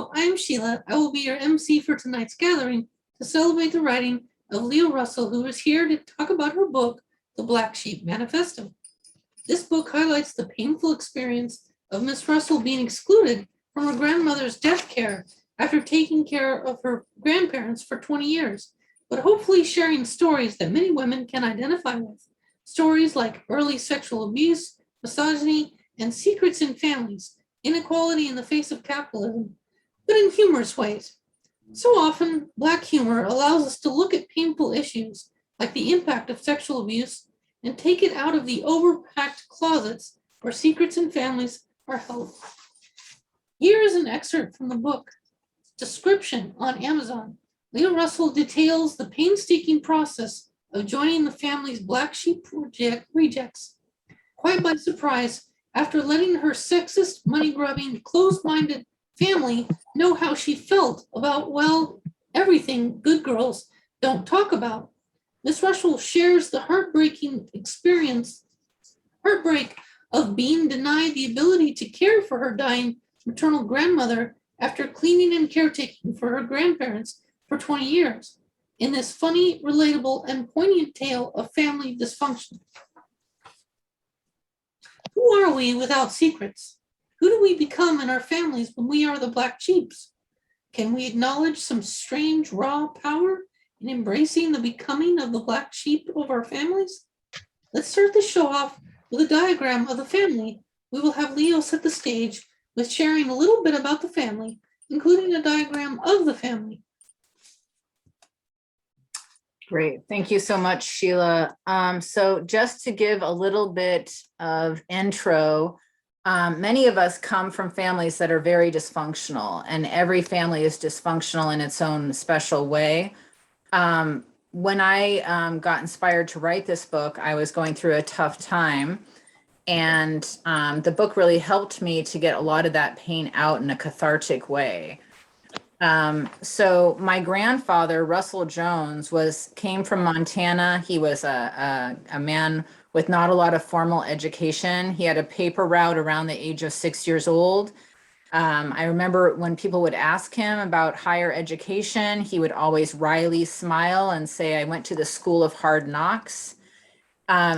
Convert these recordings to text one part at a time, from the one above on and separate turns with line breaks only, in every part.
Hello, I'm Sheila. I will be your MC for tonight's gathering to celebrate the writing of Leonora Russell, who is here to talk about her book, The Black Sheep Manifesto. This book highlights the painful experience of Miss Russell being excluded from her grandmother's death care after taking care of her grandparents for 20 years, but hopefully sharing stories that many women can identify with. Stories like early sexual abuse, misogyny, and secrets in families, inequality in the face of capitalism, but in humorous ways. So often, Black humor allows us to look at painful issues like the impact of sexual abuse and take it out of the overpacked closets where secrets in families are held. Here is an excerpt from the book. Description on Amazon. Leonora Russell details the painstaking process of joining the family's Black Sheep rejects. Quite by surprise, after letting her sexist, money-grubbing, closed-minded family know how she felt about, well, everything good girls don't talk about. Miss Russell shares the heartbreak of being denied the ability to care for her dying maternal grandmother after cleaning and caretaking for her grandparents for 20 years, in this funny, relatable, and poignant tale of family dysfunction. Who are we without secrets? Who do we become in our families when we are the Black Sheeps? Can we acknowledge some strange raw power in embracing the becoming of the Black Sheep of our families? Let's start the show off with a diagram of the family. We will have Leo set the stage with sharing a little bit about the family, including a diagram of the family.
Great. Thank you so much, Sheila. So just to give a little bit of intro, many of us come from families that are very dysfunctional, and every family is dysfunctional in its own special way. When I got inspired to write this book, I was going through a tough time, and the book really helped me to get a lot of that pain out in a cathartic way. So my grandfather, Russell Jones, came from Montana. He was a man with not a lot of formal education. He had a paper route around the age of 6 years old. I remember when people would ask him about higher education, he would always wryly smile and say, "I went to the School of Hard Knocks."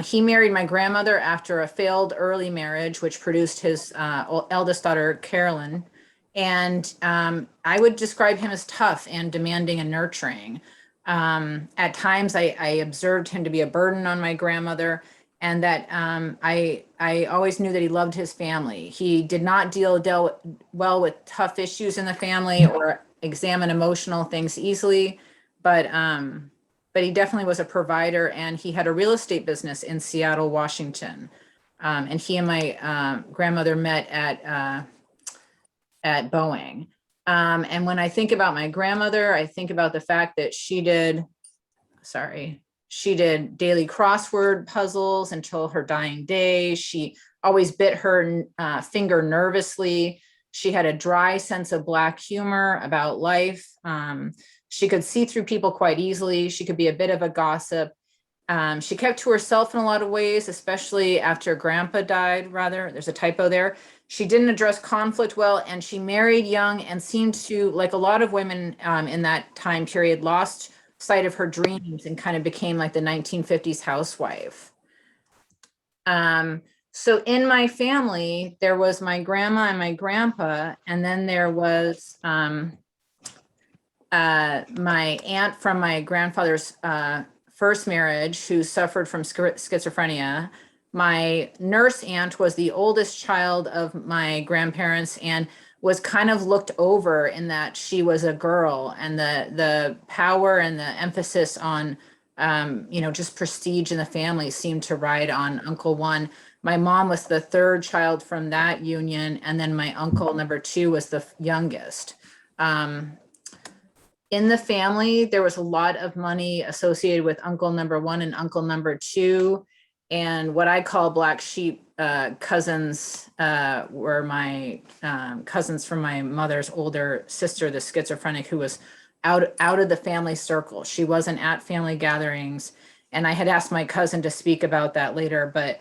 He married my grandmother after a failed early marriage, which produced his eldest daughter, Carolyn. And I would describe him as tough and demanding and nurturing. At times, I observed him to be a burden on my grandmother, and that I always knew that he loved his family. He did not deal well with tough issues in the family or examine emotional things easily, but he definitely was a provider, and he had a real estate business in Seattle, Washington. And he and my grandmother met at Boeing. And when I think about my grandmother, I think about the fact that she did daily crossword puzzles until her dying day. She always bit her finger nervously. She had a dry sense of Black humor about life. She could see through people quite easily. She could be a bit of a gossip. She kept to herself in a lot of ways, especially after Grandpa died, there's a typo there. She didn't address conflict well, and she married young and seemed to, like a lot of women in that time period, lost sight of her dreams and kind of became like the 1950s housewife. So in my family, there was my grandma and my grandpa, and then there was my aunt from my grandfather's first marriage who suffered from schizophrenia. My nurse aunt was the oldest child of my grandparents and was kind of looked over in that she was a girl, and the power and the emphasis on, just prestige in the family seemed to ride on Uncle One. My mom was the third child from that union, and then my uncle number two was the youngest. In the family, there was a lot of money associated with Uncle number one and Uncle number two. And what I call Black Sheep cousins were my cousins from my mother's older sister, the schizophrenic, who was out of the family circle. She wasn't at family gatherings. And I had asked my cousin to speak about that later, but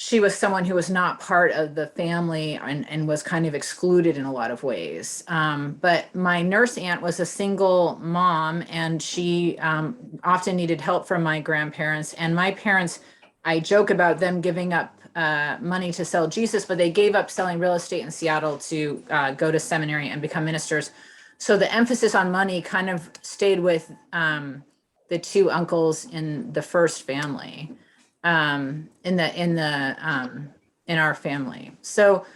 she was someone who was not part of the family and was kind of excluded in a lot of ways. But my nurse aunt was a single mom, and she often needed help from my grandparents. And my parents, I joke about them giving up money to sell Jesus, but they gave up selling real estate in Seattle to go to seminary and become ministers. So the emphasis on money kind of stayed with the two uncles in the first family. In our family. So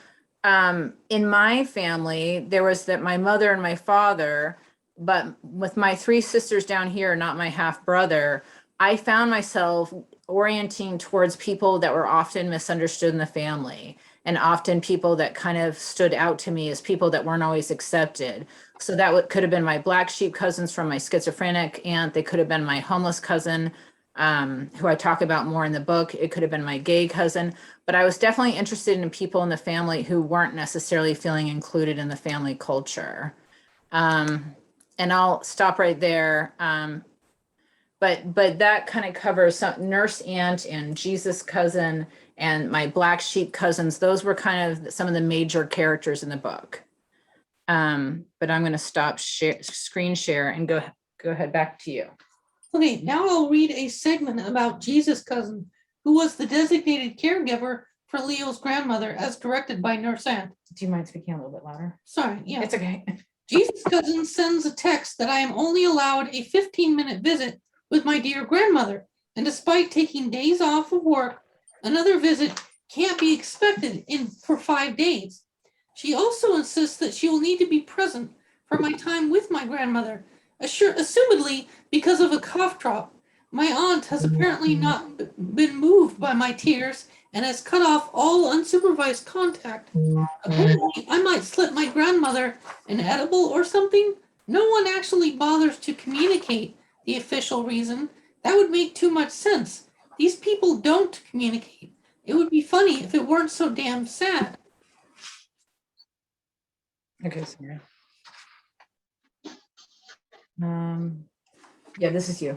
in my family, there was that my mother and my father, but with my three sisters down here, not my half brother, I found myself orienting towards people that were often misunderstood in the family, and often people that kind of stood out to me as people that weren't always accepted. So that could have been my black sheep cousins from my schizophrenic aunt. They could have been my homeless cousin, who I talk about more in the book. It could have been my gay cousin, but I was definitely interested in people in the family who weren't necessarily feeling included in the family culture. And I'll stop right there. But that kind of covers some nurse aunt and Jesus cousin and my black sheep cousins. Those were kind of some of the major characters in the book. But I'm going to stop screen share and go ahead, back to you.
Okay, now I'll read a segment about Jesus' cousin, who was the designated caregiver for Leo's grandmother, as directed by Nurse Aunt.
Do you mind speaking a little bit louder?
Sorry, yeah.
It's okay.
Jesus' cousin sends a text that I am only allowed a 15-minute visit with my dear grandmother, and despite taking days off of work, another visit can't be expected for 5 days. She also insists that she will need to be present for my time with my grandmother, assumedly because of a cough drop. My aunt has apparently not been moved by my tears and has cut off all unsupervised contact. Apparently, I might slip my grandmother an edible or something. No one actually bothers to communicate the official reason. That would make too much sense. These people don't communicate. It would be funny if it weren't so damn sad.
Okay, sorry. Yeah, this is you.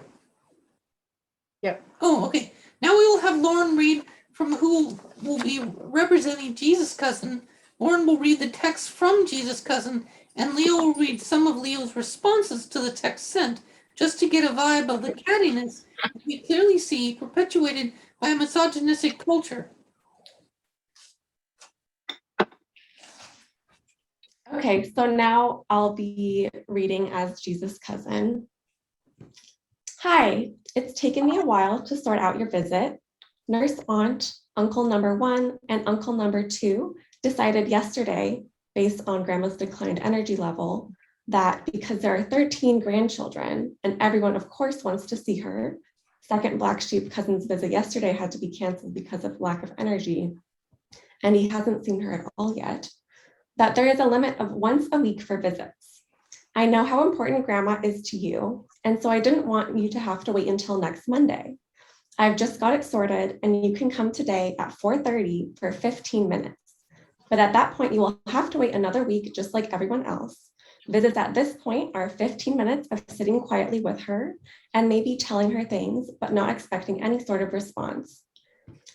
Yep.
Oh, okay. Now we will have Lauren read from who will be representing Jesus' cousin. Lauren will read the text from Jesus' cousin, and Leo will read some of Leo's responses to the text sent, just to get a vibe of the cattiness we clearly see perpetuated by a misogynistic culture.
Okay, so now I'll be reading as Jesus' cousin. Hi, it's taken me a while to sort out your visit. Nurse aunt, uncle number 1, and uncle number 2 decided yesterday, based on grandma's declined energy level, that because there are 13 grandchildren and everyone of course wants to see her, second black sheep cousin's visit yesterday had to be canceled because of lack of energy, and he hasn't seen her at all yet, that there is a limit of once a week for visits. I know how important grandma is to you, and so I didn't want you to have to wait until next Monday. I've just got it sorted, and you can come today at 4:30 for 15 minutes. But at that point, you will have to wait another week, just like everyone else. Visits at this point are 15 minutes of sitting quietly with her and maybe telling her things, but not expecting any sort of response.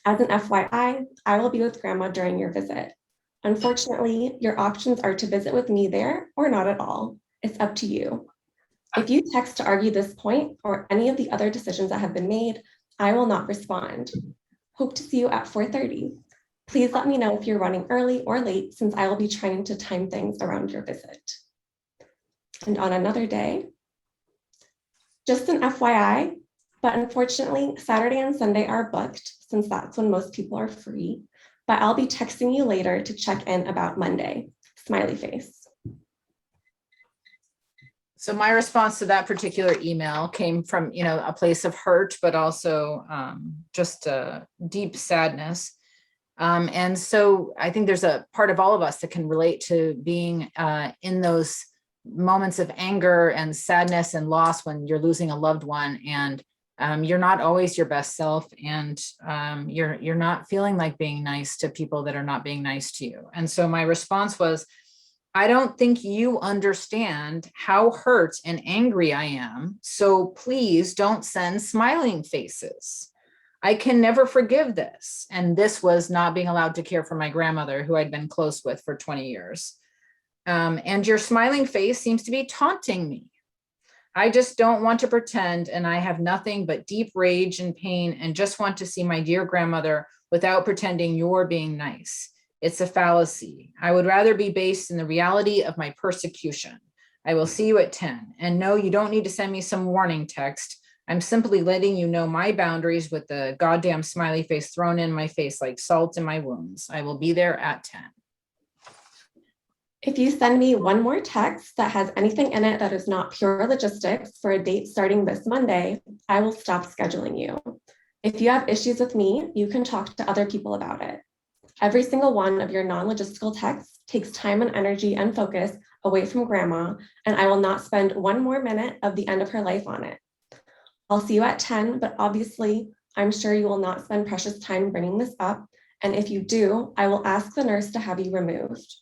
As an FYI, I will be with grandma during your visit. Unfortunately, your options are to visit with me there or not at all. It's up to you. If you text to argue this point or any of the other decisions that have been made, I will not respond. Hope to see you at 4:30. Please let me know if you're running early or late, since I will be trying to time things around your visit. And on another day, just an FYI, but unfortunately, Saturday and Sunday are booked, since that's when most people are free. But I'll be texting you later to check in about Monday. Smiley face.
So my response to that particular email came from, a place of hurt, but also just a deep sadness. And so I think there's a part of all of us that can relate to being in those moments of anger and sadness and loss when you're losing a loved one, and you're not always your best self, and you're not feeling like being nice to people that are not being nice to you. And so my response was, I don't think you understand how hurt and angry I am, so please don't send smiling faces. I can never forgive this. And this was not being allowed to care for my grandmother, who I'd been close with for 20 years. And your smiling face seems to be taunting me. I just don't want to pretend, and I have nothing but deep rage and pain and just want to see my dear grandmother without pretending you're being nice. It's a fallacy. I would rather be based in the reality of my persecution. I will see you at 10. And no, you don't need to send me some warning text. I'm simply letting you know my boundaries with the goddamn smiley face thrown in my face like salt in my wounds. I will be there at 10.
If you send me one more text that has anything in it that is not pure logistics for a date starting this Monday, I will stop scheduling you. If you have issues with me, you can talk to other people about it. Every single one of your non-logistical texts takes time and energy and focus away from grandma, and I will not spend one more minute of the end of her life on it. I'll see you at 10, but obviously, I'm sure you will not spend precious time bringing this up. And if you do, I will ask the nurse to have you removed.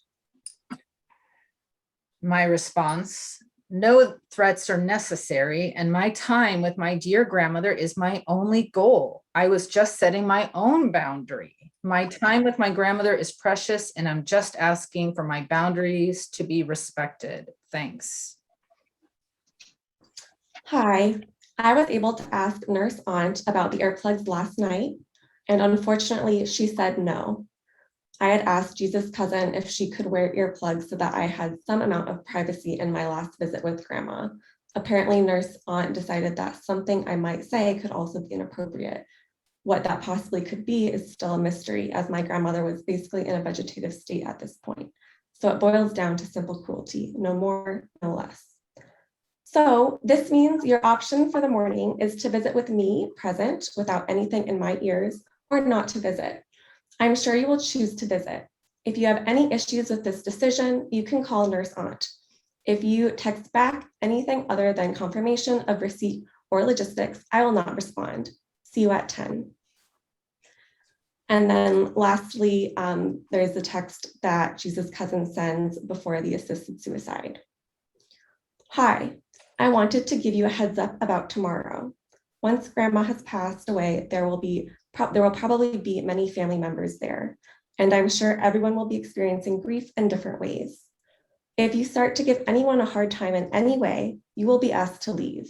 My response, no threats are necessary, and my time with my dear grandmother is my only goal. I was just setting my own boundary. My time with my grandmother is precious, and I'm just asking for my boundaries to be respected. Thanks.
Hi, I was able to ask Nurse Aunt about the earplugs last night, and unfortunately, she said no. I had asked Jesus' cousin if she could wear earplugs so that I had some amount of privacy in my last visit with grandma. Apparently, Nurse Aunt decided that something I might say could also be inappropriate. What that possibly could be is still a mystery, as my grandmother was basically in a vegetative state at this point. So it boils down to simple cruelty, no more, no less. So this means your option for the morning is to visit with me present without anything in my ears, or not to visit. I'm sure you will choose to visit. If you have any issues with this decision, you can call Nurse Aunt. If you text back anything other than confirmation of receipt or logistics, I will not respond. See you at 10. And then lastly, there's the text that Jesus' cousin sends before the assisted suicide. Hi, I wanted to give you a heads up about tomorrow. Once grandma has passed away, there will probably be many family members there, and I'm sure everyone will be experiencing grief in different ways. If you start to give anyone a hard time in any way, you will be asked to leave.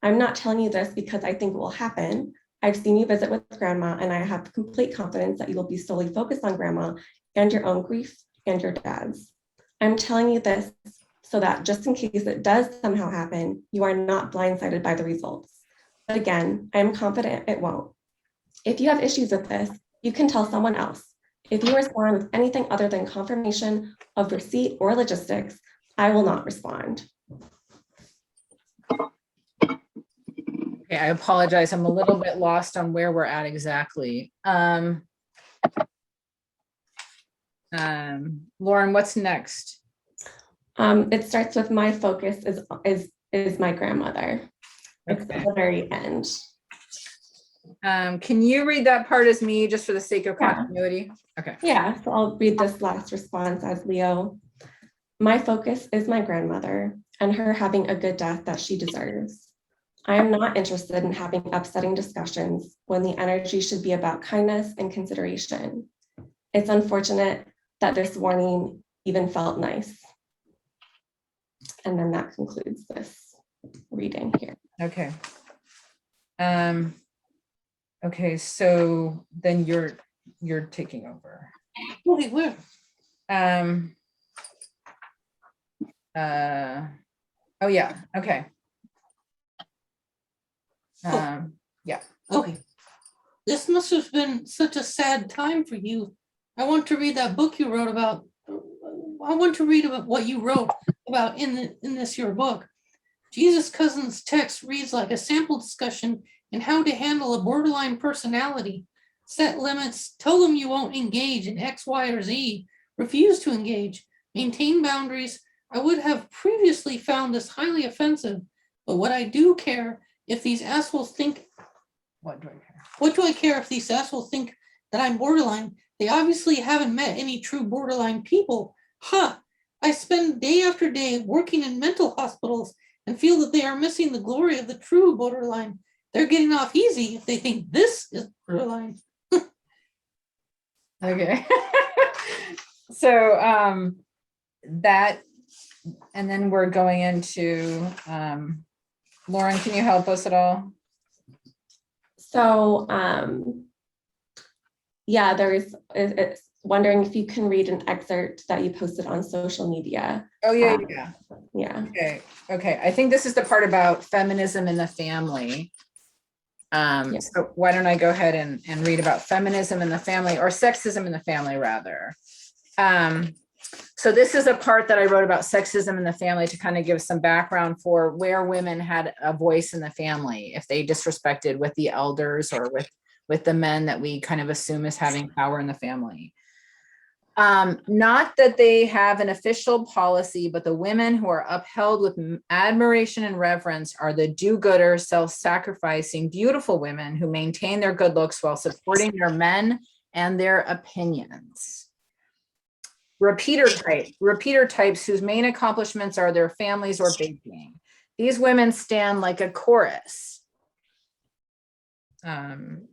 I'm not telling you this because I think it will happen. I've seen you visit with grandma, and I have complete confidence that you will be solely focused on grandma and your own grief and your dad's. I'm telling you this so that just in case it does somehow happen, you are not blindsided by the results. But again, I am confident it won't. If you have issues with this, you can tell someone else. If you respond with anything other than confirmation of receipt or logistics, I will not respond.
Okay, I apologize. I'm a little bit lost on where we're at exactly. Lauren, what's next?
It starts with my focus is my grandmother. It's
Okay.
at the very end.
Can you read that part as me, just for the sake of
Yeah.
continuity? Okay.
Yeah, so I'll read this last response as Leo. My focus is my grandmother and her having a good death that she deserves. I am not interested in having upsetting discussions when the energy should be about kindness and consideration. It's unfortunate that this warning even felt nice. And then that concludes this reading here.
Okay. Okay, so then you're taking over.
Okay, where?
Oh yeah, okay. Yeah.
Okay. This must have been such a sad time for you. I want to read that book you wrote about. I want to read about what you wrote about in this your book. Jesus' cousin's text reads like a sample discussion in how to handle a borderline personality. Set limits, tell them you won't engage in X, Y, or Z, refuse to engage, maintain boundaries. I would have previously found this highly offensive, but what I do care if these assholes think,
What do I care?
what do I care if these assholes think that I'm borderline? They obviously haven't met any true borderline people. Huh. I spend day after day working in mental hospitals and feel that they are missing the glory of the true borderline, they're getting off easy if they think this is borderline.
Okay. So that, and then we're going into, Lauren, can you help us at all?
So, yeah, it's wondering if you can read an excerpt that you posted on social media.
Oh, yeah, yeah.
Yeah.
Okay. I think this is the part about feminism in the family.
Yeah.
So why don't I go ahead and read about feminism in the family, or sexism in the family rather. So this is a part that I wrote about sexism in the family to kind of give some background for where women had a voice in the family, if they disrespected with the elders or with the men that we kind of assume as having power in the family. Not that they have an official policy, but the women who are upheld with admiration and reverence are the do-gooder, self-sacrificing, beautiful women who maintain their good looks while supporting their men and their opinions. Repeater types whose main accomplishments are their families or baking. These women stand like a chorus.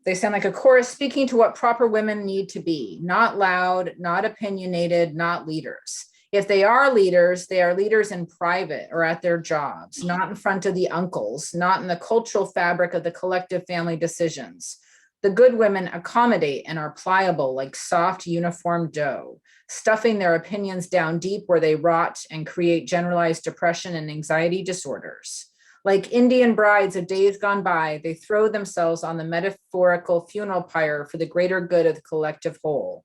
They sound like a chorus speaking to what proper women need to be, not loud, not opinionated, not leaders. If they are leaders in private or at their jobs, not in front of the uncles, not in the cultural fabric of the collective family decisions. The good women accommodate and are pliable like soft uniform dough, stuffing their opinions down deep where they rot and create generalized depression and anxiety disorders. Like Indian brides of days gone by, they throw themselves on the metaphorical funeral pyre for the greater good of the collective whole.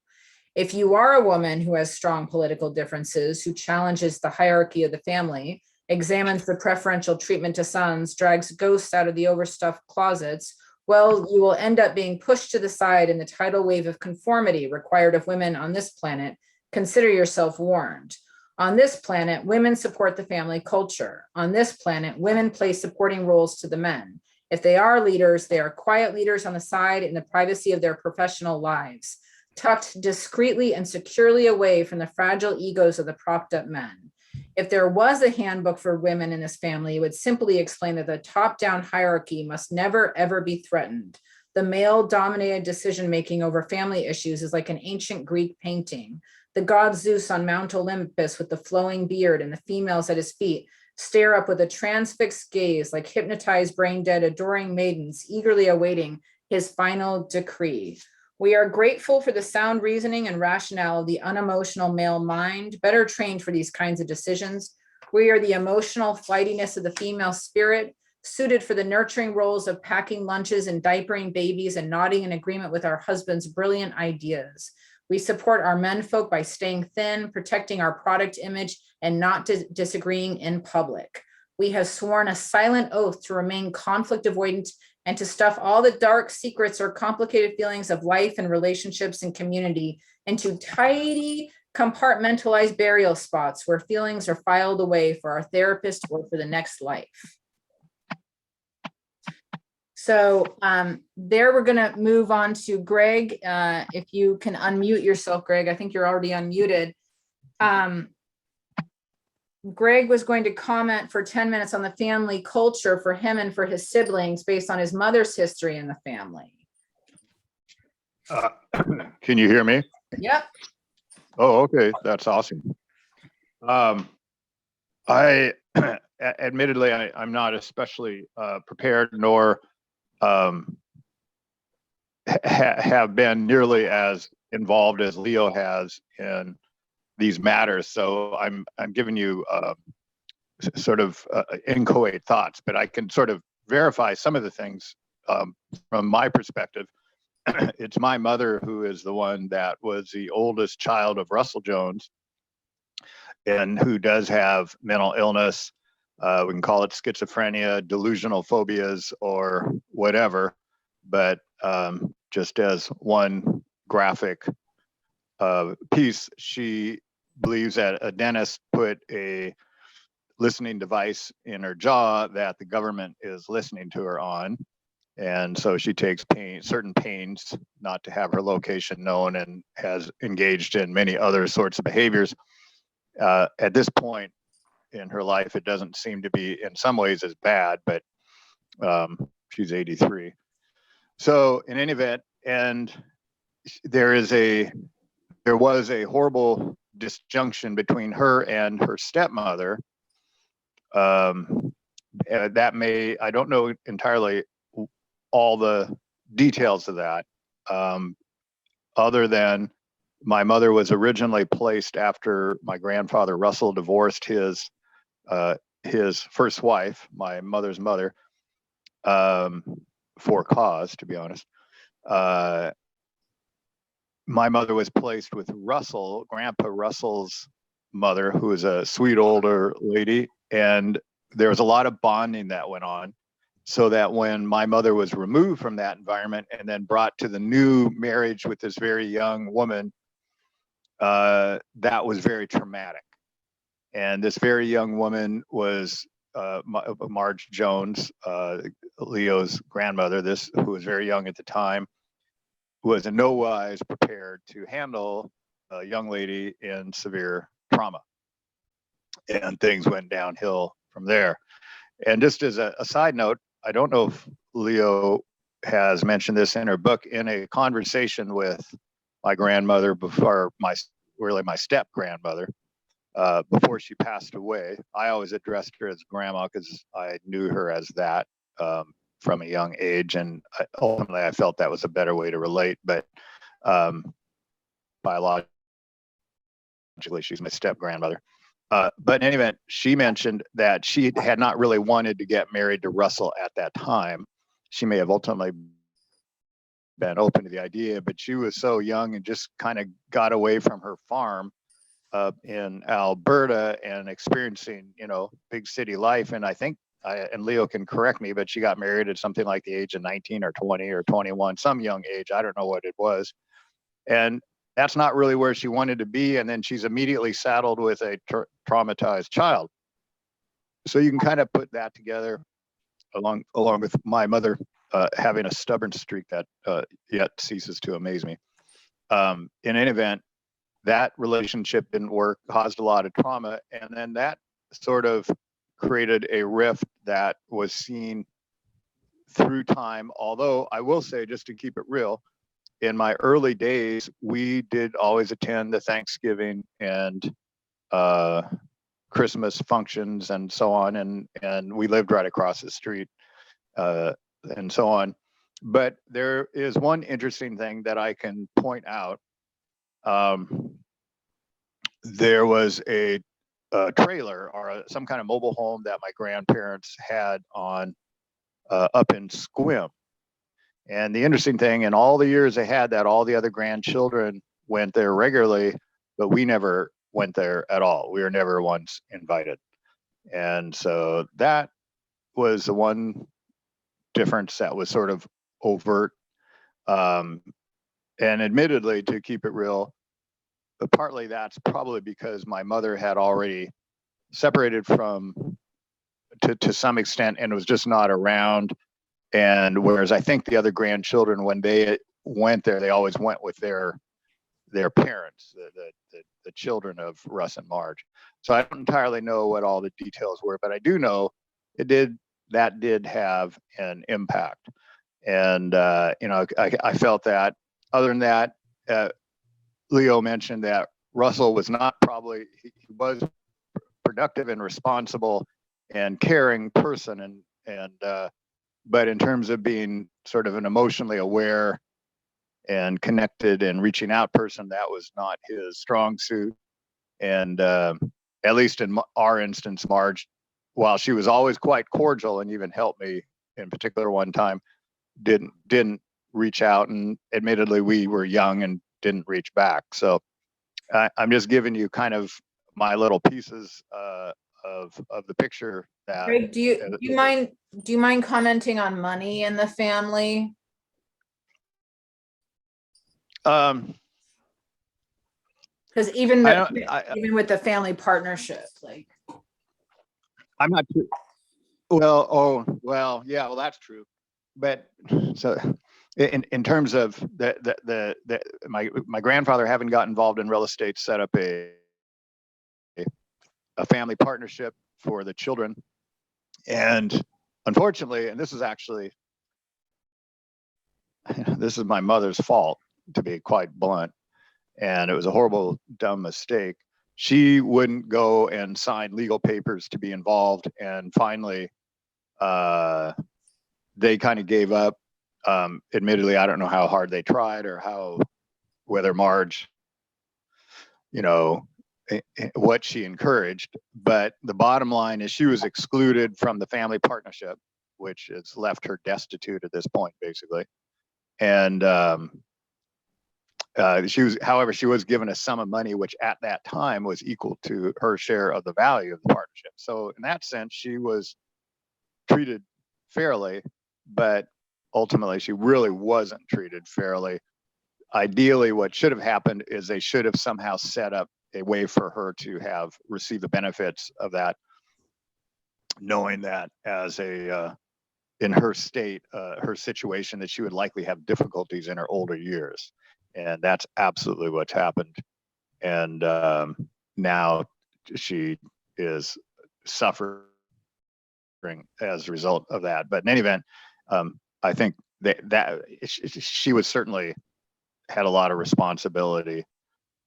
If you are a woman who has strong political differences, who challenges the hierarchy of the family, examines the preferential treatment to sons, drags ghosts out of the overstuffed closets, well, you will end up being pushed to the side in the tidal wave of conformity required of women on this planet. Consider yourself warned. On this planet, women support the family culture. On this planet, women play supporting roles to the men. If they are leaders, they are quiet leaders on the side in the privacy of their professional lives, tucked discreetly and securely away from the fragile egos of the propped up men. If there was a handbook for women in this family, it would simply explain that the top-down hierarchy must never, ever be threatened. The male-dominated decision-making over family issues is like an ancient Greek painting. The god Zeus on Mount Olympus with the flowing beard and the females at his feet stare up with a transfixed gaze like hypnotized, brain-dead, adoring maidens eagerly awaiting his final decree. We are grateful for the sound reasoning and rationale of the unemotional male mind, better trained for these kinds of decisions. We are the emotional flightiness of the female spirit, suited for the nurturing roles of packing lunches and diapering babies and nodding in agreement with our husband's brilliant ideas. We support our menfolk by staying thin, protecting our product image, and not disagreeing in public. We have sworn a silent oath to remain conflict avoidant and to stuff all the dark secrets or complicated feelings of life and relationships and community into tidy, compartmentalized burial spots where feelings are filed away for our therapist or for the next life. So there we're going to move on to Greg. If you can unmute yourself, Greg, I think you're already unmuted. Greg was going to comment for 10 minutes on the family culture for him and for his siblings based on his mother's history in the family.
Can you hear me?
Yep.
Oh, okay. That's awesome. I admittedly, I'm not especially prepared nor have been nearly as involved as Leo has in these matters. So I'm giving you sort of inchoate thoughts, but I can sort of verify some of the things from my perspective. It's my mother who is the one that was the oldest child of Russell Jones and who does have mental illness. We can call it schizophrenia, delusional phobias, or whatever. But just as one graphic piece, she believes that a dentist put a listening device in her jaw that the government is listening to her on. And so she takes certain pains not to have her location known and has engaged in many other sorts of behaviors. At this point in her life, it doesn't seem to be in some ways as bad, but she's 83. So in any event, and there was a horrible disjunction between her and her stepmother. I don't know entirely all the details of that, other than my mother was originally placed after my grandfather Russell divorced his first wife, my mother's mother, for cause, to be honest. My mother was placed with Russell, Grandpa Russell's mother, who is a sweet older lady. And there was a lot of bonding that went on, so that when my mother was removed from that environment and then brought to the new marriage with this very young woman, that was very traumatic. And this very young woman was Marge Jones, Leo's grandmother, who was very young at the time, was in no wise prepared to handle a young lady in severe trauma. And things went downhill from there. And just as a side note, I don't know if Leo has mentioned this in her book, in a conversation with my grandmother before my step grandmother, before she passed away. I always addressed her as grandma because I knew her as that from a young age, and ultimately I felt that was a better way to relate. But biologically, she's my step grandmother. But in any event, she mentioned that she had not really wanted to get married to Russell at that time. She may have ultimately been open to the idea, but she was so young and just kind of got away from her farm in Alberta and experiencing, big city life. And I think, and Leo can correct me, but she got married at something like the age of 19 or 20 or 21, some young age. I don't know what it was. And that's not really where she wanted to be. And then she's immediately saddled with a traumatized child. So you can kind of put that together along with my mother having a stubborn streak that yet ceases to amaze me. In any event, that relationship didn't work, caused a lot of trauma. And then that sort of created a rift that was seen through time. Although I will say, just to keep it real, in my early days, we did always attend the Thanksgiving and Christmas functions and so on. And we lived right across the street and so on. But there is one interesting thing that I can point out. There was a trailer or some kind of mobile home that my grandparents had on up in Squim. And the interesting thing, in all the years they had that, all the other grandchildren went there regularly, but we never went there at all. We were never once invited. And so that was the one difference that was sort of overt. And admittedly, to keep it real, but partly that's probably because my mother had already separated to some extent and was just not around. And whereas I think the other grandchildren, when they went there, they always went with their parents, the children of Russ and Marge. So I don't entirely know what all the details were, but I do know that did have an impact. And I felt that. Other than that, Leo mentioned that Russell was not he was productive and responsible and caring person, but in terms of being sort of an emotionally aware and connected and reaching out person, that was not his strong suit. And at least in our instance, Marge, while she was always quite cordial and even helped me in particular one time, didn't reach out. And admittedly, we were young and didn't reach back. So I'm just giving you kind of my little pieces of the picture. That
Greg, do you mind commenting on money in the family?
Because
even with the family partnership, like,
I'm not sure. Well, yeah, well, that's true. But so in terms of my grandfather having got involved in real estate, set up a family partnership for the children. And unfortunately, and this is actually this is my mother's fault, to be quite blunt. And it was a horrible, dumb mistake. She wouldn't go and sign legal papers to be involved. And finally, they kind of gave up. Admittedly, I don't know how hard they tried or whether Marge, what she encouraged. But the bottom line is she was excluded from the family partnership, which has left her destitute at this point, basically. And she was given a sum of money, which at that time was equal to her share of the value of the partnership. So in that sense, she was treated fairly, but ultimately she really wasn't treated fairly. Ideally, what should have happened is they should have somehow set up a way for her to have received the benefits of that, knowing that as in her state, her situation, that she would likely have difficulties in her older years. And that's absolutely what's happened. And now she is suffering as a result of that. But in any event, I think that she was certainly had a lot of responsibility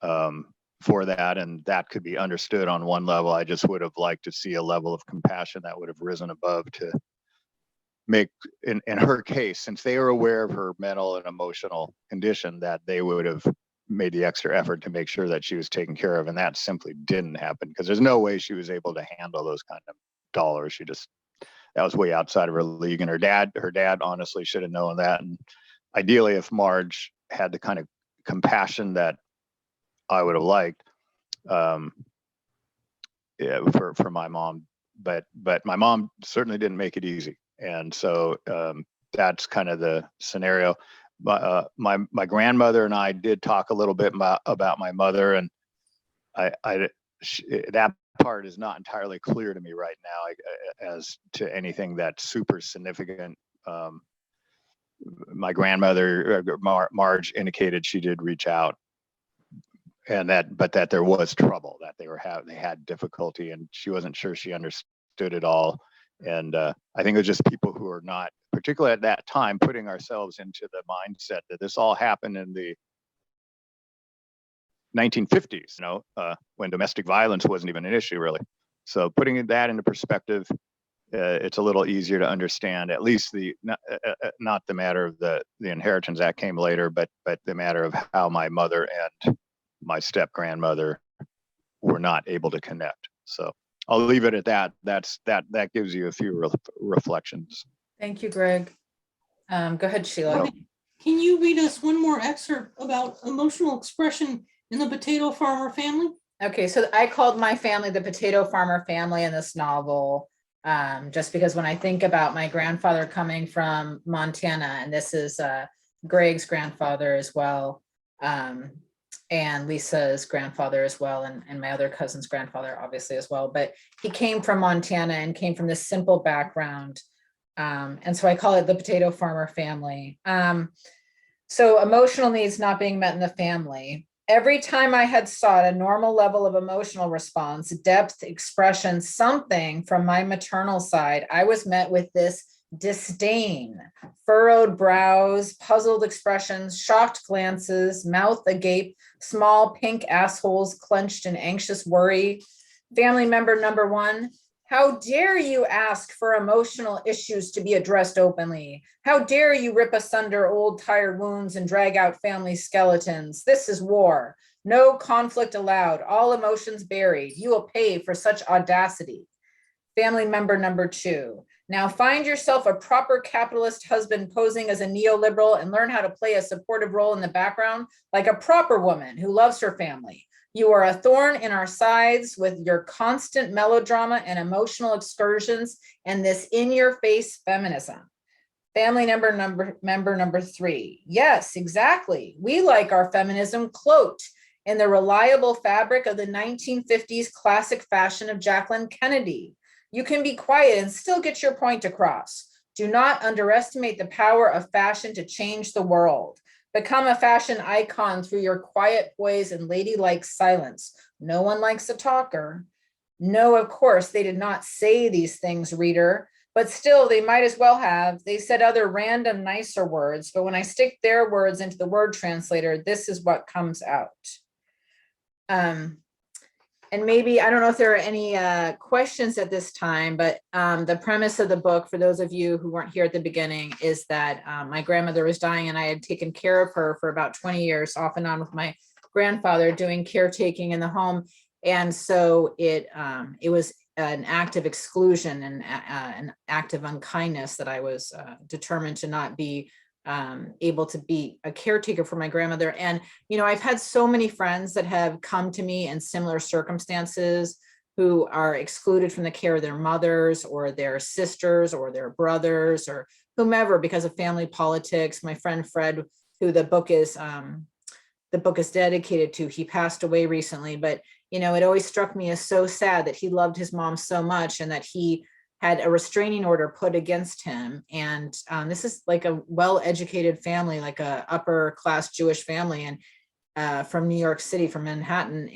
for that, and that could be understood on one level. I just would have liked to see a level of compassion that would have risen above to make, in her case, since they were aware of her mental and emotional condition, that they would have made the extra effort to make sure that she was taken care of. And that simply didn't happen, because there's no way she was able to handle those kind of dollars. That was way outside of her league. And her dad honestly should have known that. And ideally, if Marge had the kind of compassion that I would have liked, for my mom, but my mom certainly didn't make it easy. And so that's kind of the scenario. My grandmother and I did talk a little bit about my mother, and that part is not entirely clear to me right now as to anything that's super significant. My grandmother, Marge, indicated she did reach out, and that there was trouble, that they had difficulty, and she wasn't sure she understood it all. And I think it was just people who are not, particularly at that time, putting ourselves into the mindset that this all happened in the 1950s, when domestic violence wasn't even an issue, really. So putting that into perspective, it's a little easier to understand, at least not the matter of the Inheritance Act came later, but the matter of how my mother and my step grandmother were not able to connect. So I'll leave it at that. That gives you a few reflections.
Thank you, Greg. Go ahead, Sheila.
Okay. Can you read us one more excerpt about emotional expression in the potato farmer family?
Okay, so I called my family the potato farmer family in this novel, just because when I think about my grandfather coming from Montana, and this is Greg's grandfather as well, and Lisa's grandfather as well, and my other cousin's grandfather obviously as well, but he came from Montana and came from this simple background. And so I call it the potato farmer family. So emotional needs not being met in the family. Every time I had sought a normal level of emotional response, depth, expression, something from my maternal side, I was met with this disdain, furrowed brows, puzzled expressions, shocked glances, mouth agape, small pink assholes clenched in anxious worry. Family member number one: how dare you ask for emotional issues to be addressed openly? How dare you rip asunder old tired wounds and drag out family skeletons? This is war. No conflict allowed. All emotions buried. You will pay for such audacity. Family member number two: now find yourself a proper capitalist husband posing as a neoliberal and learn how to play a supportive role in the background like a proper woman who loves her family. You are a thorn in our sides with your constant melodrama and emotional excursions and this in-your-face feminism. Family member number three: yes, exactly. We like our feminism cloaked in the reliable fabric of the 1950s classic fashion of Jacqueline Kennedy. You can be quiet and still get your point across. Do not underestimate the power of fashion to change the world. Become a fashion icon through your quiet poise and ladylike silence. No one likes a talker. No, of course, they did not say these things, reader. but still they might as well have. They said other random nicer words, but when I stick their words into the word translator, this is what comes out. And maybe, I don't know if there are any questions at this time, but the premise of the book, for those of you who weren't here at the beginning, is that my grandmother was dying and I had taken care of her for about 20 years, off and on with my grandfather, doing caretaking in the home. And so it was an act of exclusion and an act of unkindness that I was determined to not be able to be a caretaker for my grandmother. And, you know, I've had so many friends that have come to me in similar circumstances who are excluded from the care of their mothers or their sisters or their brothers or whomever because of family politics. My friend Fred, who the book is dedicated to, he passed away recently, but, you know, it always struck me as so sad that he loved his mom so much and that he had a restraining order put against him. And this is like a well-educated family, like a upper class Jewish family, and from New York City, from Manhattan,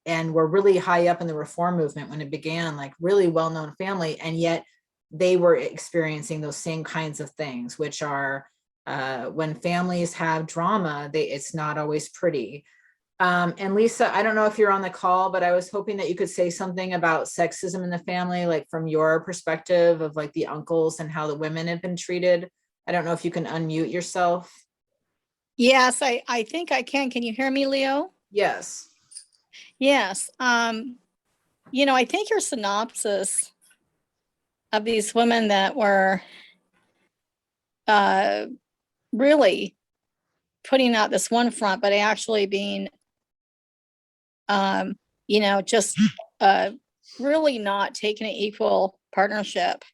and were really high up in the reform movement when it began, like really well-known family. And yet they were experiencing those same kinds of things, which are when families have drama, it's not always pretty. And Lisa, I don't know if you're on the call, but I was hoping that you could say something about sexism in the family, like from your perspective of like the uncles and how the women have been treated. I don't know if you can unmute yourself.
Yes, I think I can. Can you hear me, Leo?
Yes.
Yes. You know, I think your synopsis of these women that were really putting out this one front, but actually being you know, just really not taking an equal partnership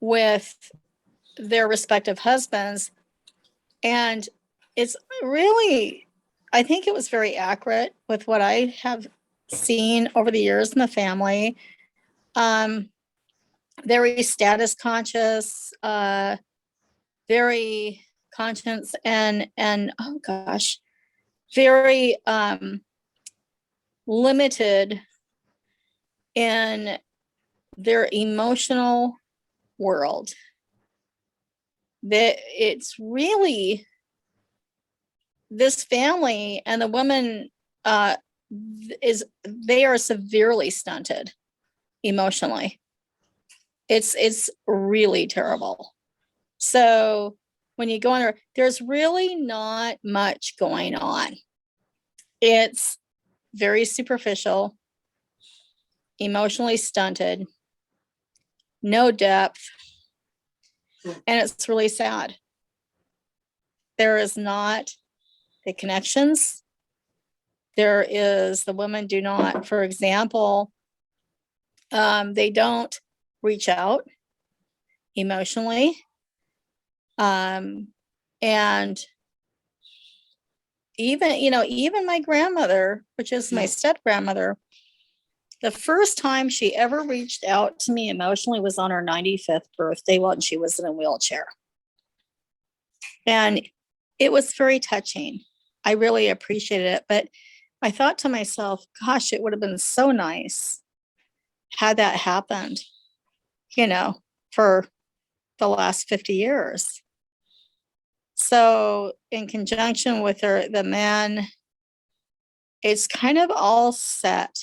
with their respective husbands. And it's really, I think it was very accurate with what I have seen over the years in the family. Very status conscious, very conscious and oh gosh, very limited in their emotional world. That it's really this family and the woman they are severely stunted emotionally. It's really terrible. So when you go in there, there's really not much going on. It's very superficial, emotionally stunted, no depth, and it's really sad. There is not the connections. There is, the women do not, for example, they don't reach out emotionally. And even, you know, even my grandmother, which is my step grandmother, the first time she ever reached out to me emotionally was on her 95th birthday when she was in a wheelchair. And it was very touching. I really appreciated it. But I thought to myself, gosh, it would have been so nice had that happened, you know, for the last 50 years. So in conjunction with the men, it's kind of all set.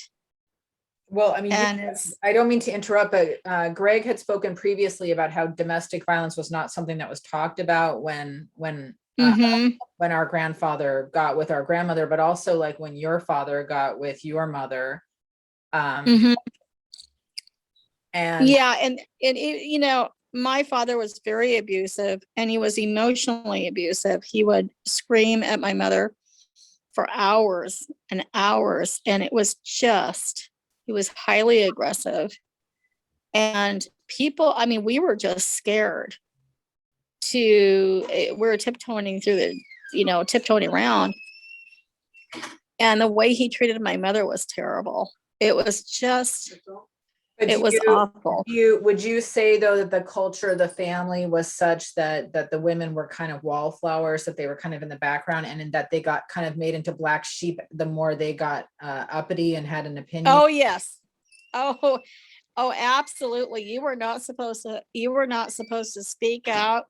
Well, I mean,
And
I don't mean to interrupt, but Greg had spoken previously about how domestic violence was not something that was talked about when our grandfather got with our grandmother, but also like when your father got with your mother. And
yeah, and it, you know, my father was very abusive and he was emotionally abusive. He would scream at my mother for hours and hours, and it was just, he was highly aggressive. And people, I mean, we were just scared we were tiptoeing through the, you know, tiptoeing around. And the way he treated my mother was terrible. It was just, it was awful.
Would you say though that the culture of the family was such that the women were kind of wallflowers, that they were kind of in the background, and in that they got kind of made into black sheep the more they got uppity and had an opinion?
Oh yes. Oh Oh, absolutely. You were not supposed to speak out.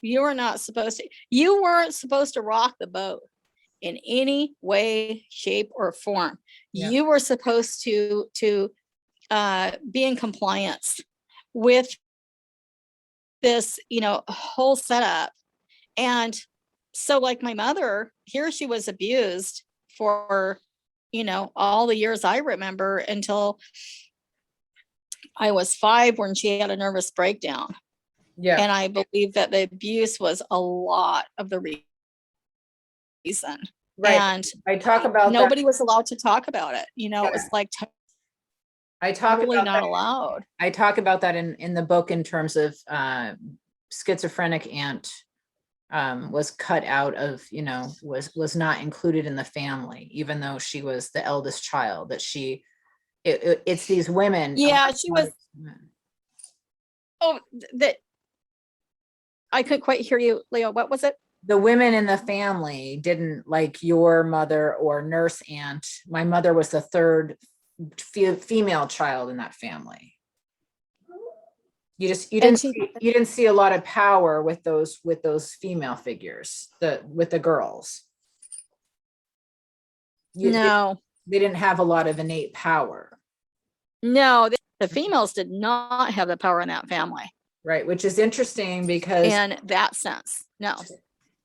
You weren't supposed to rock the boat in any way, shape, or form.
Yeah.
You were supposed to be in compliance with this, whole setup. And so like my mother, here she was abused for, all the years I remember until I was 5 when she had a nervous breakdown.
Yeah.
And I believe that the abuse was a lot of the reason.
Right.
And
I talk about
nobody
that.
was allowed to talk about it. It was like
I talk
totally
about
not
that.
allowed.
I talk about that in the book in terms of schizophrenic aunt was cut out of, was not included in the family, even though she was the eldest child, that it's these women.
Yeah, she was. Oh, that I couldn't quite hear you, Leo. What was it?
The women in the family didn't like your mother or nurse aunt. My mother was the third female child in that family. You didn't see a lot of power with those female figures, with the girls.
No,
they didn't have a lot of innate power.
No, the females did not have the power in that family.
Right, which is interesting because
in that sense, no.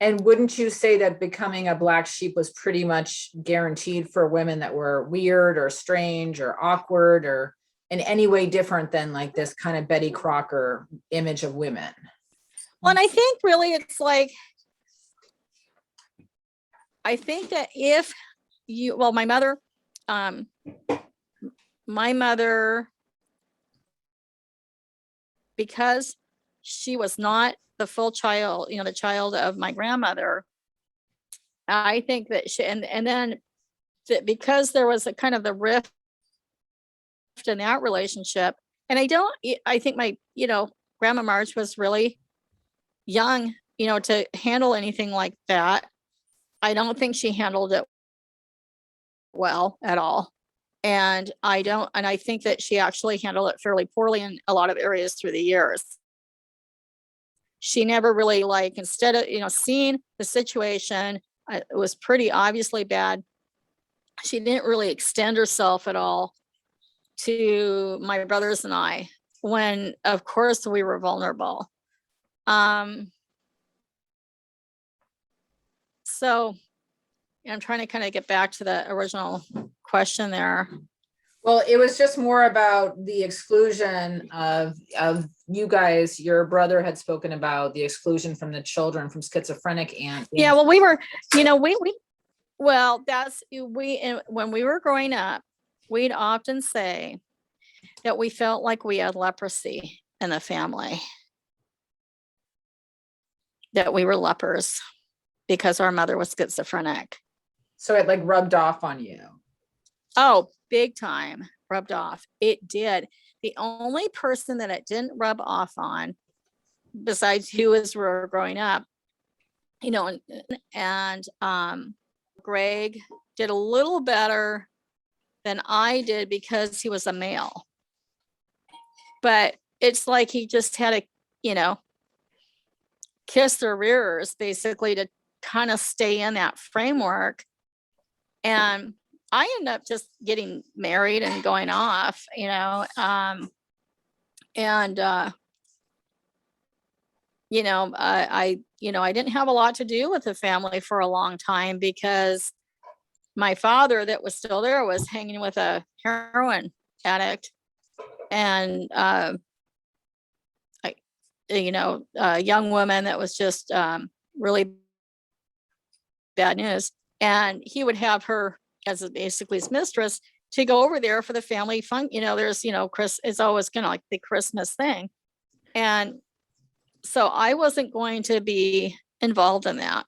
And wouldn't you say that becoming a black sheep was pretty much guaranteed for women that were weird or strange or awkward or in any way different than like this kind of Betty Crocker image of women?
Well, and I think really it's like, I think that if you, well, my mother, because she was not the full child, the child of my grandmother, I think that she, and then that because there was a kind of the rift in that relationship, and I think my, Grandma Marge was really young, to handle anything like that. I don't think she handled it well at all. And I think that she actually handled it fairly poorly in a lot of areas through the years. She never really instead of, seeing the situation, it was pretty obviously bad. She didn't really extend herself at all to my brothers and I, when of course we were vulnerable. So I'm trying to kind of get back to the original question there.
Well, it was just more about the exclusion of you guys. Your brother had spoken about the exclusion from the children from schizophrenic aunt.
Yeah, well, we were, when we were growing up, we'd often say that we felt like we had leprosy in the family, that we were lepers because our mother was schizophrenic.
So it rubbed off on you.
Oh, big time rubbed off. It did. The only person that it didn't rub off on, besides who was growing up, and Greg did a little better than I did because he was a male. But it's like he just had to, kiss their rears basically to kind of stay in that framework. And I ended up just getting married and going off, I didn't have a lot to do with the family for a long time because my father that was still there was hanging with a heroin addict and, a young woman that was just really bad news. And he would have her as basically his mistress to go over there for the family fun. There's, Chris is always kind of like the Christmas thing. And so I wasn't going to be involved in that.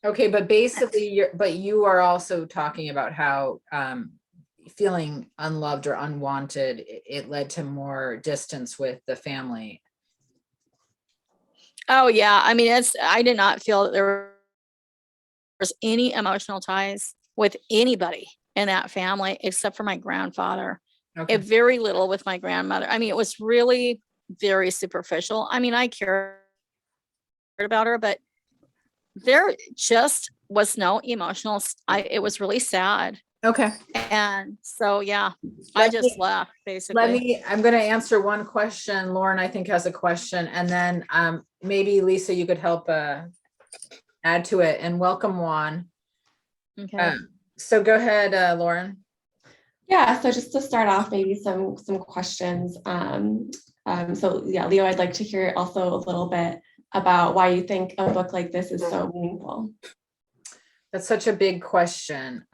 Okay, but basically you are also talking about how feeling unloved or unwanted, it led to more distance with the family.
Oh yeah. I mean, I did not feel that there was any emotional ties with anybody in that family except for my grandfather.
Okay.
very little with my grandmother. I mean, it was really very superficial. I mean, I cared about her, but there just was no emotional. It was really sad.
Okay.
And so, yeah, I
Let
just
me-
left basically.
I'm going to answer one question. Lauren, I think, has a question. And then maybe Lisa, you could help add to it. And welcome, Juan.
Okay.
So go ahead, Lauren.
Yeah, so just to start off, maybe some questions. So yeah, Leo, I'd like to hear also a little bit about why you think a book like this is so meaningful.
That's such a big question.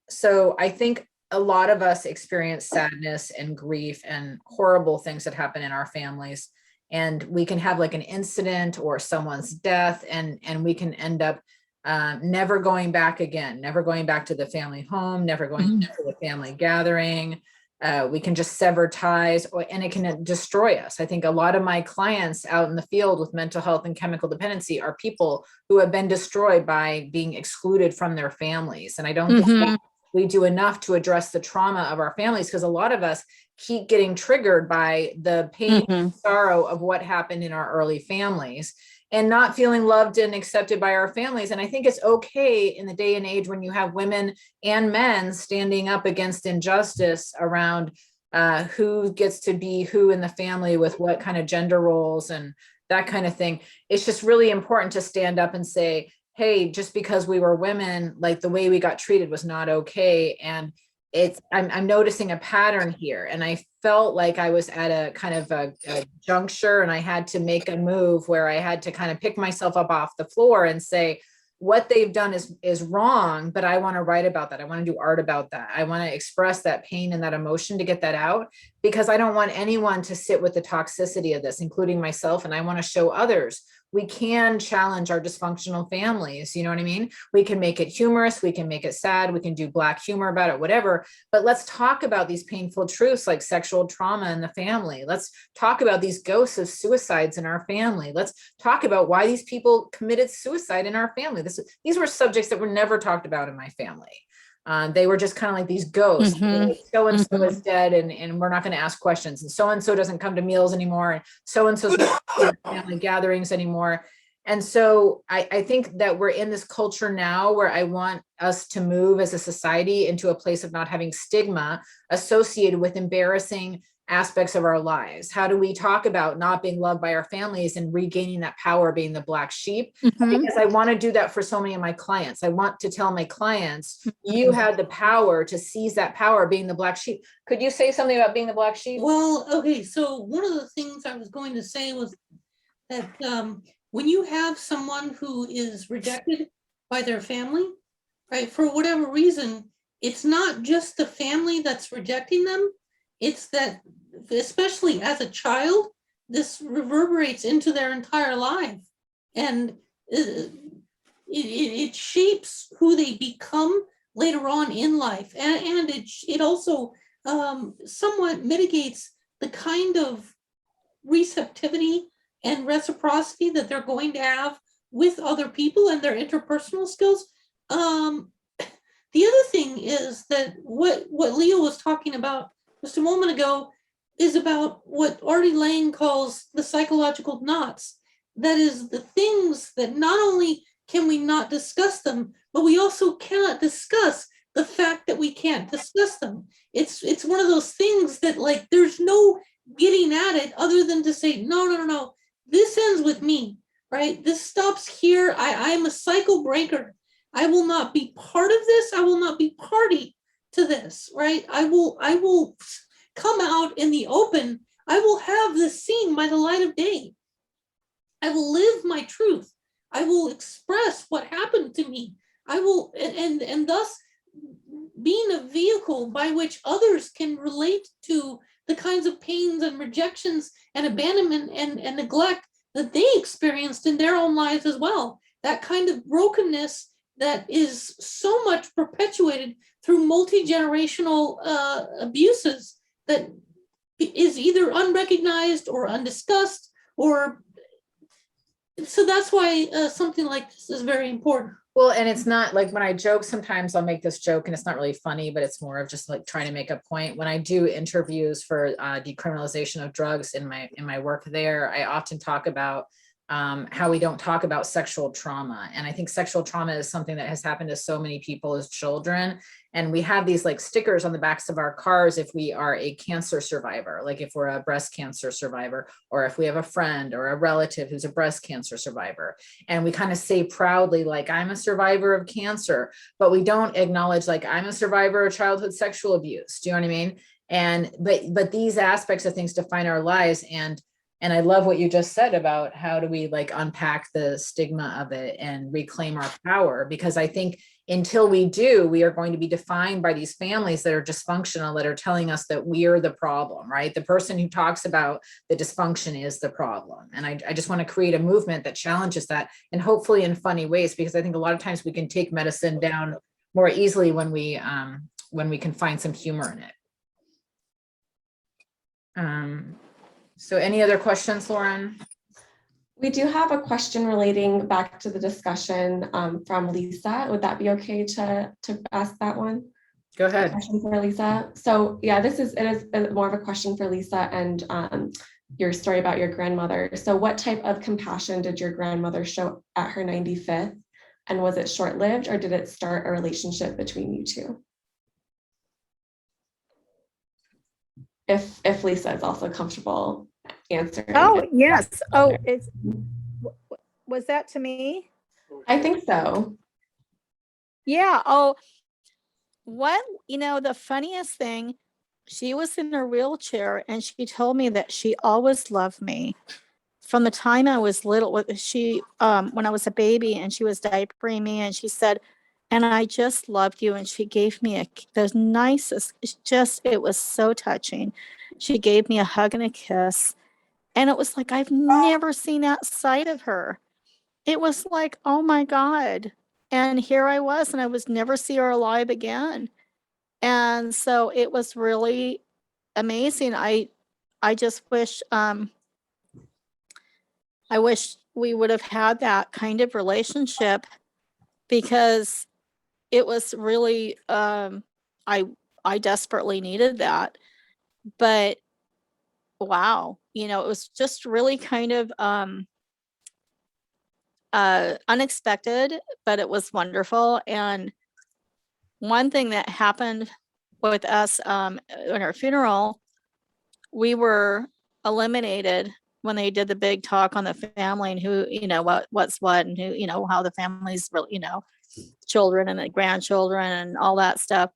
So I think a lot of us experience sadness and grief and horrible things that happen in our families. And we can have like an incident or someone's death, and we can end up never going back again, never going back to the family home, never going to the family gathering. We can just sever ties, and it can destroy us. I think a lot of my clients out in the field with mental health and chemical dependency are people who have been destroyed by being excluded from their families. And I don't think we do enough to address the trauma of our families, because a lot of us keep getting triggered by the pain and sorrow of what happened in our early families, and not feeling loved and accepted by our families. And I think it's okay in the day and age when you have women and men standing up against injustice around who gets to be who in the family with what kind of gender roles and that kind of thing. It's just really important to stand up and say, hey, just because we were women, like the way we got treated was not okay. And I'm noticing a pattern here. And I felt like I was at a kind of a juncture, and I had to make a move where I had to kind of pick myself up off the floor and say, what they've done is wrong, but I want to write about that. I want to do art about that. I want to express that pain and that emotion to get that out, because I don't want anyone to sit with the toxicity of this, including myself. And I want to show others we can challenge our dysfunctional families. You know what I mean? We can make it humorous. We can make it sad. We can do Black humor about it, whatever. But let's talk about these painful truths like sexual trauma in the family. Let's talk about these ghosts of suicides in our family. Let's talk about why these people committed suicide in our family. These were subjects that were never talked about in my family. They were just kind of like these ghosts. So-and-so is dead, and we're not going to ask questions. And so-and-so doesn't come to meals anymore. And so-and-so's not at family gatherings anymore. And so I think that we're in this culture now where I want us to move as a society into a place of not having stigma associated with embarrassing aspects of our lives. How do we talk about not being loved by our families and regaining that power, being the Black sheep? Because I want to do that for so many of my clients. I want to tell my clients, you had the power to seize that power, being the Black sheep. Could you say something about being the Black sheep?
Well, okay, so one of the things I was going to say was that when you have someone who is rejected by their family, right, for whatever reason, it's not just the family that's rejecting them. It's that, especially as a child, this reverberates into their entire life, and it shapes who they become later on in life, and it also somewhat mitigates the kind of receptivity and reciprocity that they're going to have with other people and their interpersonal skills. The other thing is that what Leo was talking about just a moment ago is about what Artie Lang calls the psychological knots. That is the things that not only can we not discuss them, but we also cannot discuss the fact that we can't discuss them. It's one of those things that, like, there's no getting at it other than to say, no, this ends with me, right? This stops here. I'm a cycle breaker. I will not be part of this. I will not be party to this, right? I will come out in the open. I will have this seen by the light of day. I will live my truth. I will express what happened to me. I will, and thus being a vehicle by which others can relate to the kinds of pains and rejections and abandonment and neglect that they experienced in their own lives as well. That kind of brokenness that is so much perpetuated through multi-generational abuses that is either unrecognized or undiscussed, or so that's why something like this is very important.
Well, and it's not like when I joke, sometimes I'll make this joke and it's not really funny, but it's more of just like trying to make a point. When I do interviews for decriminalization of drugs in my work there, I often talk about how we don't talk about sexual trauma. And I think sexual trauma is something that has happened to so many people as children. And we have these like stickers on the backs of our cars if we are a cancer survivor, like if we're a breast cancer survivor, or if we have a friend or a relative who's a breast cancer survivor. And we kind of say proudly, like, I'm a survivor of cancer, but we don't acknowledge, like, I'm a survivor of childhood sexual abuse. Do you know what I mean? And but these aspects of things define our lives. And I love what you just said about how do we like unpack the stigma of it and reclaim our power, because I think until we do, we are going to be defined by these families that are dysfunctional, that are telling us that we're the problem, right? The person who talks about the dysfunction is the problem. And I just want to create a movement that challenges that, and hopefully in funny ways, because I think a lot of times we can take medicine down more easily when we can find some humor in it. So any other questions, Lauren?
We do have a question relating back to the discussion from Lisa. Would that be okay to ask that one?
Go ahead.
Question for Lisa. So yeah, it is more of a question for Lisa and your story about your grandmother. So what type of compassion did your grandmother show at her 95th? And was it short-lived, or did it start a relationship between you two? If Lisa is also comfortable answering.
Oh, yes. Oh, was that to me?
I think so.
Yeah. Oh, the funniest thing, she was in her wheelchair and she told me that she always loved me from the time I was little. When I was a baby and she was diapering me, and she said, and I just loved you. And she gave me the nicest, it was so touching. She gave me a hug and a kiss. And it was like, I've never seen that side of her. It was like, oh my God. And here I was, and I was never see her alive again. And so it was really amazing. I just wish, I wish we would have had that kind of relationship, because it was really, I desperately needed that. But wow, it was just really kind of unexpected, but it was wonderful. And one thing that happened with us in our funeral, we were eliminated when they did the big talk on the family and who, what's what, and who, how the families really, children and the grandchildren and all that stuff.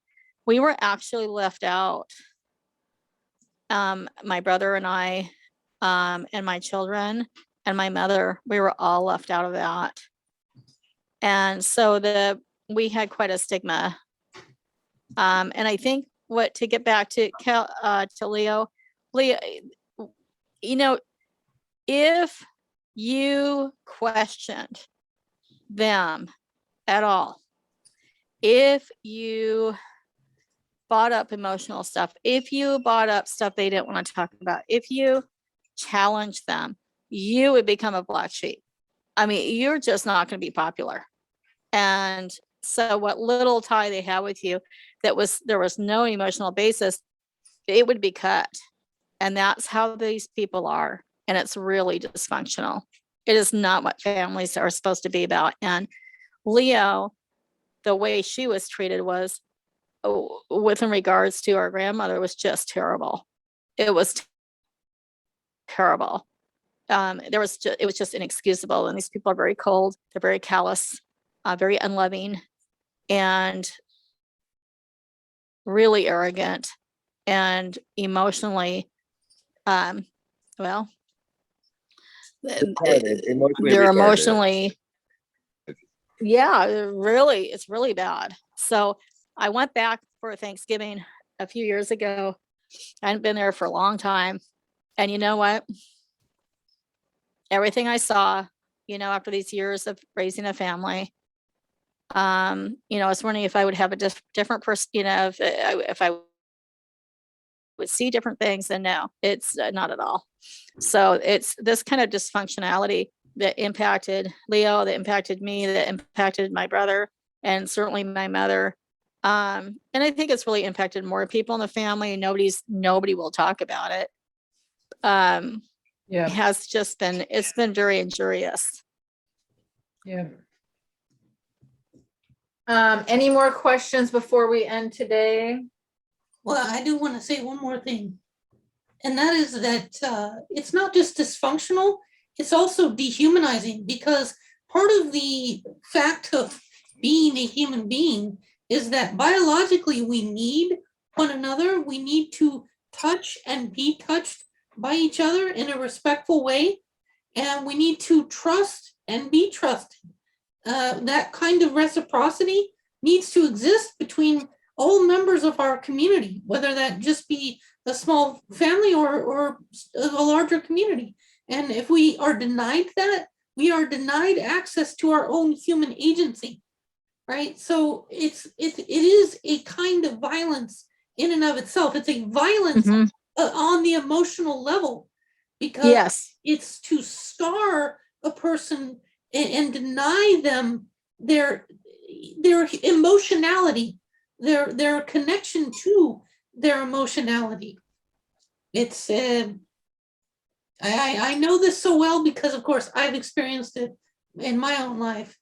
We were actually left out. My brother and I, and my children and my mother, we were all left out of that. And so we had quite a stigma. And I think to get back to Leo, if you questioned them at all, if you brought up emotional stuff, if you brought up stuff they didn't want to talk about, if you challenged them, you would become a black sheep. I mean, you're just not going to be popular. And so what little tie they had with you, there was no emotional basis, it would be cut. And that's how these people are. And it's really dysfunctional. It is not what families are supposed to be about. And Leo, the way she was treated was, with in regards to our grandmother, was just terrible. It was terrible. It was just inexcusable. And these people are very cold. They're very callous, very unloving, and really arrogant, and emotionally, well, they're emotionally, yeah, it's really bad. So I went back for Thanksgiving a few years ago. I hadn't been there for a long time. And you know what? Everything I saw, after these years of raising a family, I was wondering if I would have a different person, if I would see different things. And no, it's not at all. So it's this kind of dysfunctionality that impacted Leo, that impacted me, that impacted my brother, and certainly my mother. And I think it's really impacted more people in the family. Nobody will talk about it.
Yeah.
It's been very injurious.
Yeah. Any more questions before we end today?
Well, I do want to say one more thing. And that is that it's not just dysfunctional, it's also dehumanizing, because part of the fact of being a human being is that biologically we need one another. We need to touch and be touched by each other in a respectful way. And we need to trust and be trusted. That kind of reciprocity needs to exist between all members of our community, whether that just be a small family or a larger community. And if we are denied that, we are denied access to our own human agency, right? So it is a kind of violence in and of itself. It's a violence on the emotional level, because
Yes.
it's to scar a person and deny them their emotionality, their connection to their emotionality. It's I know this so well because, of course, I've experienced it in my own life.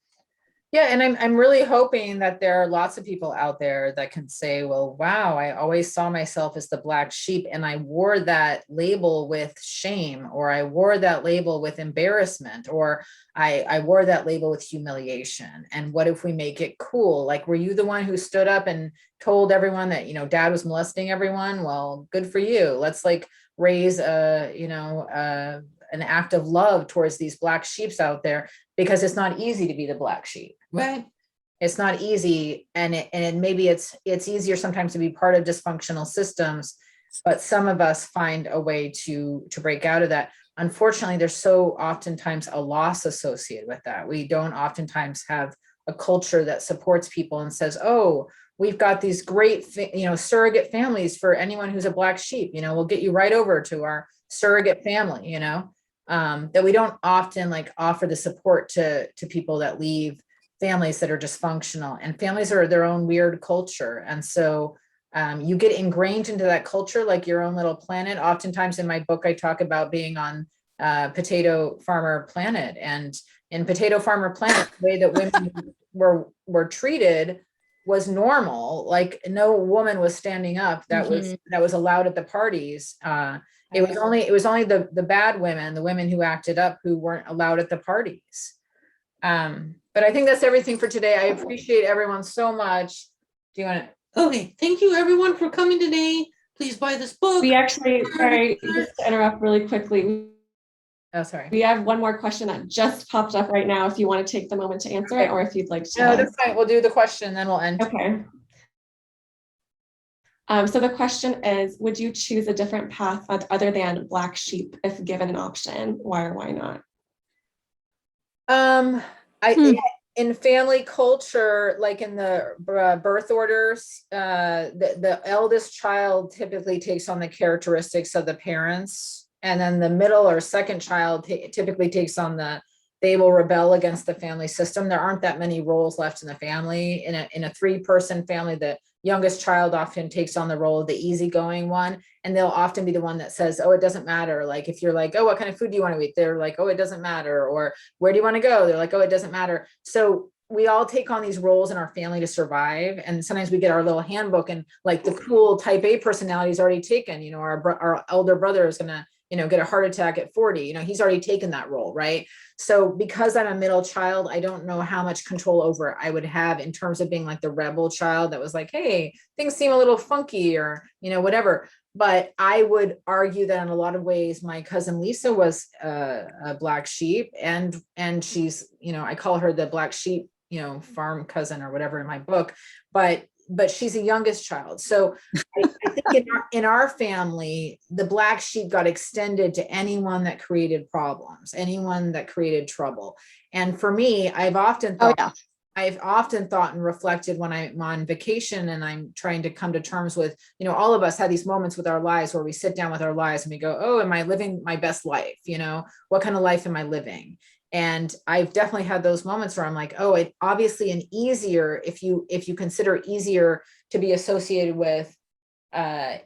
Yeah, and I'm really hoping that there are lots of people out there that can say, well, wow, I always saw myself as the black sheep, and I wore that label with shame, or I wore that label with embarrassment, or I wore that label with humiliation. And what if we make it cool? Like, were you the one who stood up and told everyone that, dad was molesting everyone? Well, good for you. Let's like raise an act of love towards these black sheeps out there, because it's not easy to be the black sheep.
Right.
It's not easy. And maybe it's easier sometimes to be part of dysfunctional systems, but some of us find a way to break out of that. Unfortunately, there's so oftentimes a loss associated with that. We don't oftentimes have a culture that supports people and says, oh, we've got these great, surrogate families for anyone who's a black sheep. We'll get you right over to our surrogate family, that we don't often like offer the support to people that leave families that are dysfunctional, and families are their own weird culture. And so you get ingrained into that culture like your own little planet. Oftentimes in my book, I talk about being on Potato Farmer Planet, and in Potato Farmer Planet, the way that women were treated was normal. Like no woman was standing up that was allowed at the parties. It was only the bad women, the women who acted up, who weren't allowed at the parties. But I think that's everything for today. I appreciate everyone so much. Do you want to?
Okay, thank you everyone for coming today. Please buy this book.
We actually, sorry, just to interrupt really quickly.
Oh, sorry.
We have one more question that just popped up right now, if you want to take the moment to answer it, or if you'd like to.
No, that's fine. We'll do the question, then we'll end.
Okay. So the question is, would you choose a different path other than black sheep if given an option? Why or why not?
In family culture, like in the birth orders, the eldest child typically takes on the characteristics of the parents, and then the middle or second child typically takes on they will rebel against the family system. There aren't that many roles left in the family. In a 3-person family, the youngest child often takes on the role of the easygoing one, and they'll often be the one that says, oh, it doesn't matter. Like if you're like, oh, what kind of food do you want to eat? They're like, oh, it doesn't matter. Or where do you want to go? They're like, oh, it doesn't matter. So we all take on these roles in our family to survive. And sometimes we get our little handbook, and like the cool type A personality is already taken. Our elder brother is going to, get a heart attack at 40, he's already taken that role. Right. So because I'm a middle child, I don't know how much control over I would have in terms of being like the rebel child that was like, hey, things seem a little funky, or, whatever. But I would argue that in a lot of ways, my cousin Lisa was a black sheep, and she's, I call her the black sheep, farm cousin or whatever in my book, but she's a youngest child. So I think in our family, the black sheep got extended to anyone that created problems, anyone that created trouble. And for me, I've often thought and reflected when I'm on vacation and I'm trying to come to terms with, all of us had these moments with our lives where we sit down with our lives and we go, oh, am I living my best life? What kind of life am I living? And I've definitely had those moments where I'm like, oh, it obviously an easier, if you consider easier to be associated with a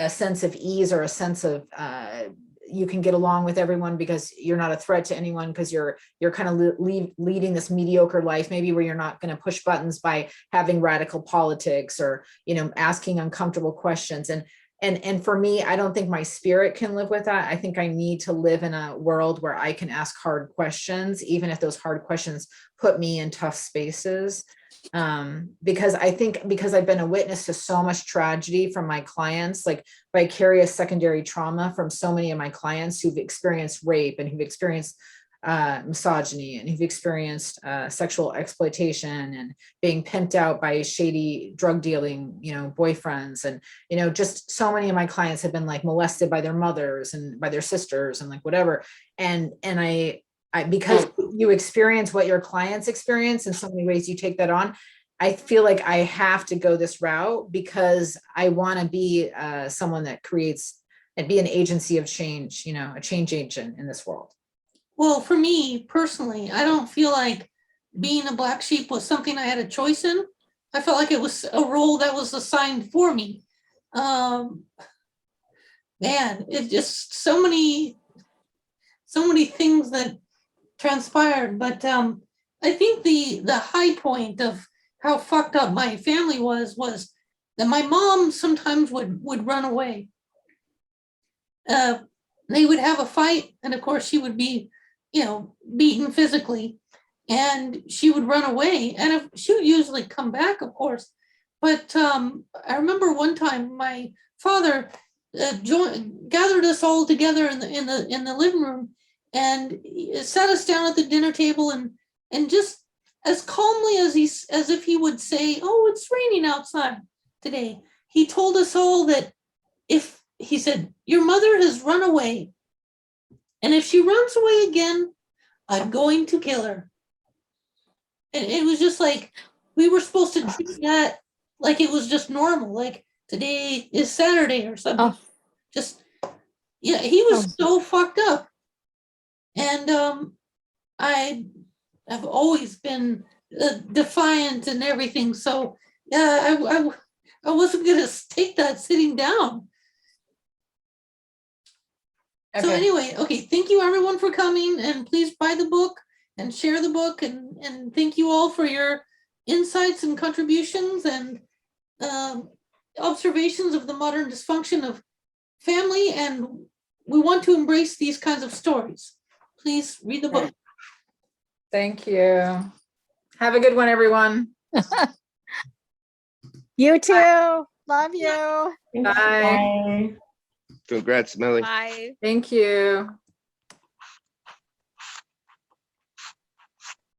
sense of ease, or a sense of you can get along with everyone because you're not a threat to anyone, because you're kind of leading this mediocre life, maybe, where you're not going to push buttons by having radical politics, or, you know, asking uncomfortable questions. And for me, I don't think my spirit can live with that. I think I need to live in a world where I can ask hard questions, even if those hard questions put me in tough spaces. Because I think, because I've been a witness to so much tragedy from my clients, like vicarious secondary trauma from so many of my clients who've experienced rape, and who've experienced misogyny, and who've experienced sexual exploitation, and being pimped out by shady drug dealing, you know, boyfriends. And, you know, just so many of my clients have been like molested by their mothers and by their sisters and like whatever. And I because you experience what your clients experience, in so many ways you take that on. I feel like I have to go this route, because I want to be someone that creates and be an agency of change, you know, a change agent in this world.
Well, for me personally, I don't feel like being a black sheep was something I had a choice in. I felt like it was a role that was assigned for me. Man, it just so many things that transpired. But I think the high point of how fucked up my family was that my mom sometimes would run away. They would have a fight, and of course she would be, you know, beaten physically, and she would run away, and she would usually come back, of course. But I remember one time my father gathered us all together in the living room, and sat us down at the dinner table, and just as calmly as if he would say, "Oh, it's raining outside today," he told us all that if he said, "Your mother has run away, and if she runs away again, I'm going to kill her." And it was just like, we were supposed to treat that like it was just normal, like today is Saturday or something.
Oh.
Just, yeah, he was so fucked up. And I have always been defiant and everything. So yeah, I wasn't gonna take that sitting down. So anyway, okay, thank you everyone for coming, and please buy the book and share the book, and thank you all for your insights and contributions and observations of the modern dysfunction of family, and we want to embrace these kinds of stories. Please read the book.
Thank you. Have a good one, everyone.
You too. Love you.
Thanks.
Bye.
Bye.
Congrats, Millie.
Bye.
Thank you.